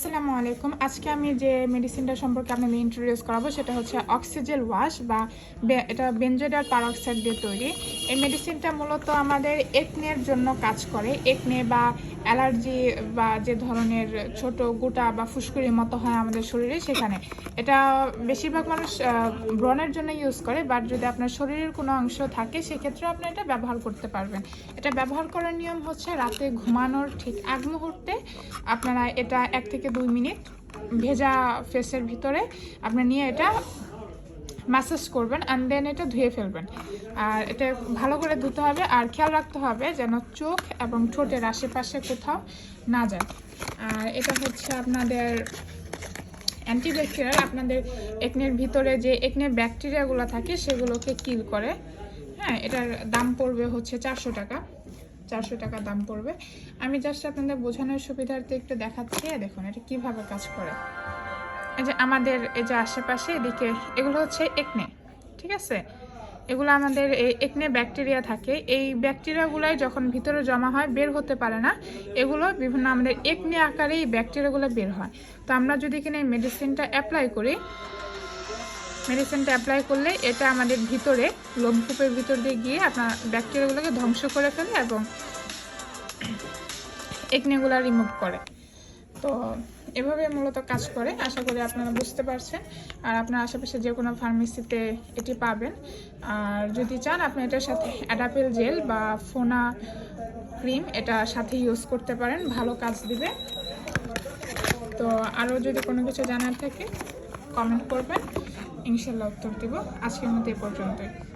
আসসালামু আলাইকুম। আজকে আমি যে মেডিসিনটা সম্পর্কে আপনাদের ইন্ট্রোডিউস করাবো সেটা হচ্ছে অক্সিজেল ওয়াশ বা এটা বেনজোয়েট পারঅক্সাইড দিয়ে তৈরি। এই মেডিসিনটা মূলত আমাদের একনের জন্য কাজ করে। একনে বা অ্যালার্জি বা যে ধরনের ছোট গোটা বা ফুসকুড়ির মতো হয় আমাদের শরীরে, সেখানে এটা বেশিরভাগ মানুষ ব্রণের জন্য ইউজ করে। বাট যদি আপনার শরীরের কোনো অংশ থাকে সেক্ষেত্রে আপনি এটা ব্যবহার করতে পারবেন। এটা ব্যবহার করার নিয়ম হচ্ছে রাতে ঘুমানোর ঠিক আগ মুহূর্তে আপনারা এটা 1 থেকে 2 মিনিট ভেজা ফেসের ভিতরে আপনারা নিয়ে এটা ম্যাসাজ করবেন অ্যান্ড দেন এটা ধুয়ে ফেলবেন। আর এটা ভালো করে ধুতে হবে আর খেয়াল রাখতে হবে যেন চোখ এবং ঠোঁটের আশেপাশে কোথাও না যায়। আর এটা হচ্ছে আপনাদের অ্যান্টিব্যাকটেরিয়াল, আপনাদের একনের ভিতরে যে একনের ব্যাকটেরিয়াগুলো থাকে সেগুলোকে কিল করে। হ্যাঁ, এটার দাম পড়বে হচ্ছে 400 টাকা। 400 টাকা দাম পড়বে। আমি জাস্ট আপনাদের বোঝানোর সুবিধার্থে একটু দেখাচ্ছি। দেখুন এটা কিভাবে কাজ করে। এই যে আমাদের এই যে আশেপাশে এদিকে এগুলো হচ্ছে একনে, ঠিক আছে? এগুলো আমাদের এই একনে ব্যাকটেরিয়া থাকে। এই ব্যাকটেরিয়াগুলাই যখন ভিতরে জমা হয় বের হতে পারে না, এগুলো বিভিন্ন আমাদের একনে আকারে এই ব্যাকটেরিয়াগুলো বের হয়। তো আমরা যদি কিনা এই মেডিসিনটা অ্যাপ্লাই করি, মেডিসিনটা অ্যাপ্লাই করলে এটা আমাদের ভিতরে লোমকূপের ভিতর দিয়ে গিয়ে আপনার ব্যাকটেরিয়াগুলোকে ধ্বংস করে ফেলে এবং একনেগুলো রিমুভ করে। তো এভাবে মূলত কাজ করে। আশা করি আপনারা বুঝতে পারছেন। আর আপনার আশেপাশে যে কোনো ফার্মেসিতে এটি পাবেন। আর যদি চান আপনি এটার সাথে অ্যাডাপেল জেল বা ফোনা ক্রিম এটা সাথে ইউজ করতে পারেন, ভালো কাজ দিবে। তো আরও যদি কোনো কিছু জানার থাকে কমেন্ট করবেন, ইনশাল্লাহ উত্তর দিব। আজকের মতো এ পর্যন্তই।